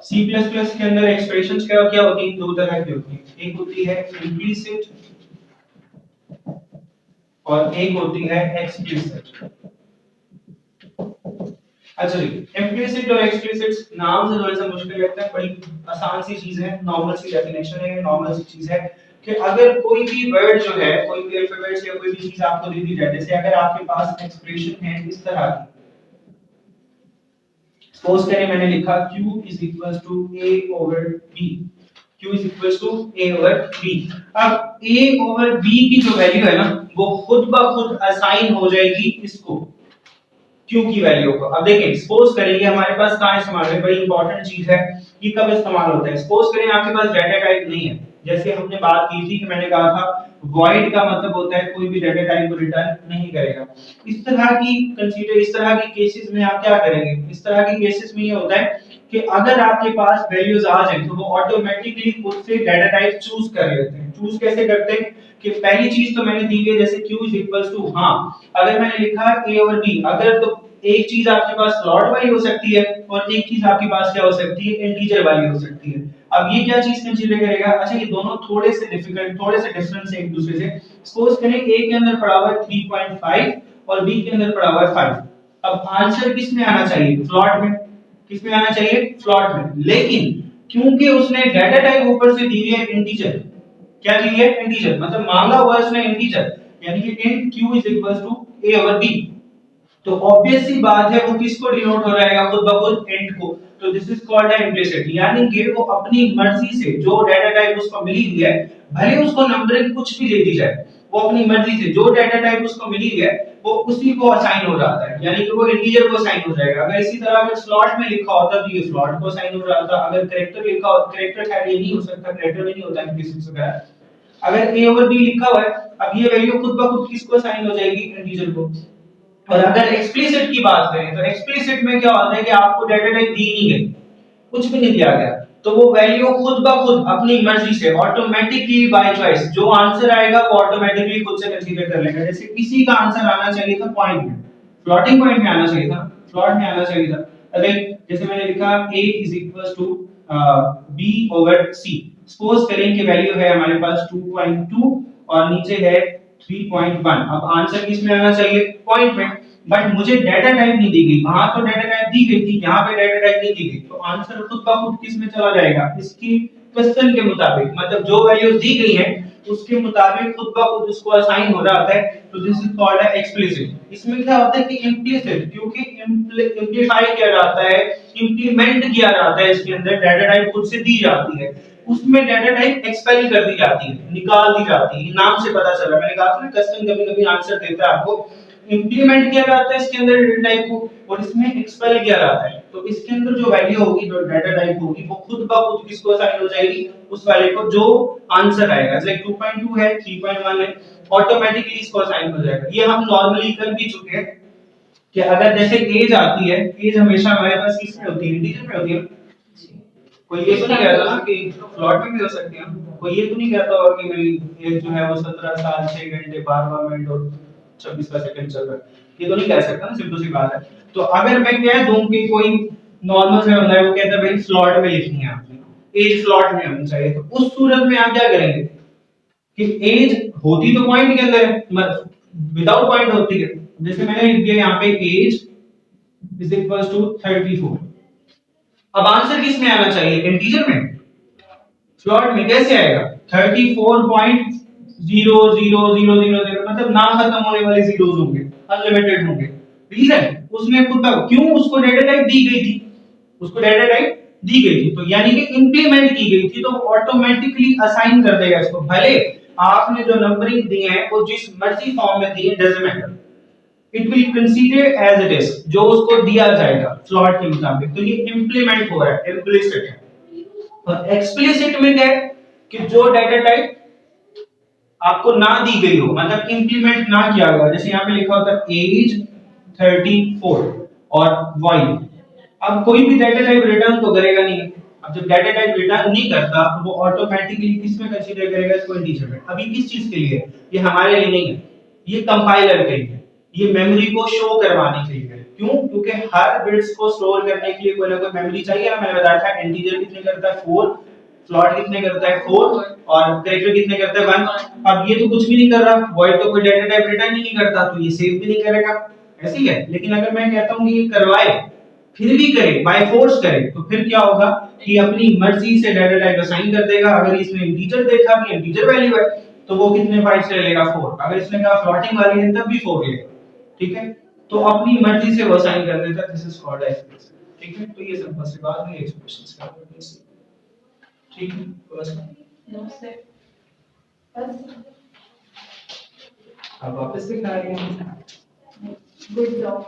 C plus plus के अंदर expressions क्या क्या होती हैं? दो तरह की होती हैं, एक होती है इम्प्लीसिट और एक होती है एक्सप्लिसिट। अच्छा जी, इम्प्लीसिट और एक्सप्लिसिट नाम से थोड़ा सा मुश्किल लगता है, बड़ी आसान सी चीज है, नॉर्मल सी डेफिनेशन है, नॉर्मल सी चीज है कि अगर कोई भी वर्ड जो है, कोई भी अल्फाबेट्स या कोई भी चीज आपको दे दी जाए, जैसे अगर आपके पास एक्सप्रेशन है इस तरह की, सपोज करें मैंने लिखा q is equals to a over b, q is equals to a over b। अब a over b की जो वैल्यू है ना, वो खुद ब खुद असाइन हो जाएगी इसको, q की वैल्यू को। अब देखें, सपोज करें ये हमारे पास कहां इस्तेमाल है, बड़ी इंपॉर्टेंट चीज है, ये कब इस्तेमाल होता है। सपोज करें आपके पास डाटा टाइप नहीं है, जैसे हमने बात की थी कि मैंने कहा था void का मतलब होता है कोई भी डाटा टाइप को रिटर्न नहीं करेगा। इस तरह की कंसीडर, इस तरह की केसेस में आप क्या करेंगे, इस तरह की केसेस में ये होता है कि अगर आपके पास वैल्यूज आ जाए तो वो ऑटोमेटिकली खुद से डाटा टाइप चूज कर लेते हैं। चूज कैसे करते हैं कि पहली चीज तो मैंने दी है जैसे q = हां, अगर मैंने लिखा a और b, अगर तो एक चीज आपके पास फ्लोट वाली हो सकती है और एक चीज आपके पास क्या हो सकती है, इंटीजर वाली हो सकती है। अब ये क्या चीज कंसीडर करेगा, अच्छा ये दोनों थोड़े से डिफिकल्ट, थोड़े से डिफरेंस है एक दूसरे से। सपोज करें a के अंदर पड़ा हुआ है 3.5 और b के अंदर पड़ा हुआ है 5। अब आंसर किस में आना चाहिए, फ्लोट में। किस में आना चाहिए, फ्लोट में। लेकिन क्योंकि उसने डाटा टाइप ऊपर से दी है इंटीजर, क्या दी है, इंटीजर, मतलब मांगा हुआ है उसने इंटीजर, यानी कि int q = a over b, तो ऑब्वियस सी बात है वो किसको डिनोट हो जाएगा, खुद ब खुद इंट को। तो this is called a implicit, यानी कि वो अपनी मर्जी से जो डाटा टाइप उसको मिली हुई है, भले उसको नंबरिंग कुछ भी दे दी जाए, वो अपनी मर्जी से जो डाटा टाइप उसको मिली है वो उसी को असाइन हो जाता है, यानी कि वो इंटीजर को असाइन हो जाएगा। अगर इसी तरह अगर स्लॉट में लिखा होता तो ये स्लॉट को असाइन हो जाता, अगर कैरेक्टर लिखा हो, कैरेक्टर खैर ये नहीं हो सकता, कैरेक्टर में नहीं होता इम्प्लिसिट वगैरह। अगर a ओवर b लिखा हुआ है, अब ये वैल्यू खुद ब खुद किसको असाइन हो जाएगी, इंटीजर को। और अगर एक्सप्लिसिट की बात करें तो एक्सप्लिसिट में क्या होता है कि आपको डाटा टाइप दी नहीं गई, कुछ भी नहीं दिया गया, तो वो वैल्यू खुद ब खुद अपनी मर्जी से ऑटोमेटिकली बाय चॉइस जो आंसर आएगा वो ऑटोमेटिकली खुद से कंसीडर कर लेगा। जैसे किसी का आंसर आना चाहिए था पॉइंट में, फ्लोटिंग पॉइंट में आना चाहिए था, फ्लोट में आना चाहिए था। अगर जैसे मैंने लिखा a b over c, suppose करें कि वैल्यू है हमारे पास 2.2 और नीचे है 3.1। अब आंसर किस में आना चाहिए, पॉइंट में, बट मुझे डाटा टाइप नहीं दी गई, वहां तो डाटा टाइप दी गई थी, यहाँ पे डाटा टाइप नहीं दी गई, तो आंसर खुद ब खुद किस में चला जाएगा, इसकी क्वेश्चन के मुताबिक, मतलब जो वैल्यूज दी गई हैं उसके मुताबिक खुद ब खुद उसको असाइन हो जाता है। तो दिस इज कॉल्ड है एक्सप्लिसिट। इसमें क्या होता है कि इम्प्लिसिट, क्योंकि इम्प्लीफाई किया जाता है, इंप्लीमेंट किया जाता है, इसके अंदर डाटा टाइप खुद से दी जाती है, उसमें डाटा टाइप एक्सपेल कर दी जाती है, निकाल दी जाती है। नाम से पता चला, मैंने कहा था ना कस्टम कभी-कभी आंसर देता है आपको, इंप्लीमेंट किया जाता है इसके अंदर डाटा टाइप को और इसमें एक्सपेल किया जाता है। तो इसके अंदर जो वैल्यू होगी, जो डाटा टाइप होगी, वो खुद ब खुद किसको असाइन हो जाएगी, उस वाले को जो आंसर आएगा। जैसे 2.2 है, 3.1 है, ऑटोमेटिकली इसको असाइन हो जाएगा। ये हम नॉर्मली कर भी चुके हैं कि अगर जैसे एज आती है, एज हमेशा हमारे पास किस में होती है, इंटीजर में होती है। कोई ये तो नहीं कहता ना कि फ्लोट में भी हो सकती है, कोई ये तो नहीं कहता होगा कि मेरी एज जो है वो 17 साल 6 घंटे 12 मिनट और 26 सेकंड चल रहा है, ये तो नहीं कह सकता ना, सिंपल सी बात है। तो अगर मैं कह दूं कि कोई नॉर्मल से बंदा है, वो कहता है भाई फ्लोट में लिखनी है आपने, एज फ्लोट में होनी चाहिए, तो उस सूरत में आप क्या करेंगे कि एज होती तो पॉइंट के अंदर है, विदाउट पॉइंट होती है। जैसे मैंने लिख दिया यहाँ पे एज = 34। अब आंसर किस में आना चाहिए, इंटीजर में, फ्लोट में कैसे आएगा, 34.00000, मतलब ना खत्म होने वाले जीरोस होंगे, अनलिमिटेड होंगे। रीजन उसने खुद का, क्यों, उसको डाटा टाइप दी गई थी, उसको डाटा टाइप दी गई थी, तो यानी कि इंप्लीमेंट की गई थी, तो ऑटोमेटिकली असाइन कर देगा इसको, भले आपने जो नंबरिंग दी है वो जिस मर्जी फॉर्म में दी है, doesn't matter, it will consider as it is, जो उसको दिया जाएगा फ्लोट के मुताबिक। तो ये इंप्लीमेंट हो रहा है, इम्प्लिसिट है। और एक्सप्लिसिट में क्या है कि जो डाटा टाइप आपको ना दी गई हो, मतलब इंप्लीमेंट ना किया गया, जैसे यहाँ पे लिखा होता है एज 34 और void। अब कोई भी डाटा टाइप रिटर्न तो करेगा नहीं, अब जब डाटा टाइप रिटर्न नहीं करता तो वो ऑटोमेटिकली किस में कंसीडर करेगा, इसको इंटीजर में। अभी किस चीज के लिए, ये हमारे लिए नहीं है, ये कंपाइलर के लिए, ये मेमोरी को शो करवाने के लिए है। क्यों? क्योंकि हर बिट्स को स्टोर करने के लिए कोई ना कोई मेमोरी चाहिए ना। मैंने बताया था इंटीजर कितने करता है 4, फ्लोट कितने करता है 4 और कैरेक्टर कितने करता है 1। अब ये तो कुछ भी नहीं कर रहा, वॉइड तो कोई डेटा टाइप रिटर्न ही नहीं करता, तो ये सेव भी नहीं करेगा, ऐसे ही है। लेकिन अगर मैं कहता हूं कि ये करवाए फिर भी करे, बाय फोर्स करे, तो फिर क्या होगा कि अपनी मर्जी से डाटा टाइप असाइन कर देगा। अगर इसने इंटीजर देखा कि इंटीजर वैल्यू है तो वो कितने बाइट्स ले लेगा 4। अगर इसने कहा फ्लोटिंग वाली है तब भी 4 लेगा, ठीक है। तो अपनी मर्जी से वो असाइन कर देता है, दिस इज कॉल्ड एज, ठीक है। तो ये सिंपल सी बात है, एक्सप्रेशंस का ठीक है। बस अब वापस दिखा रहे हैं, गुड जॉब।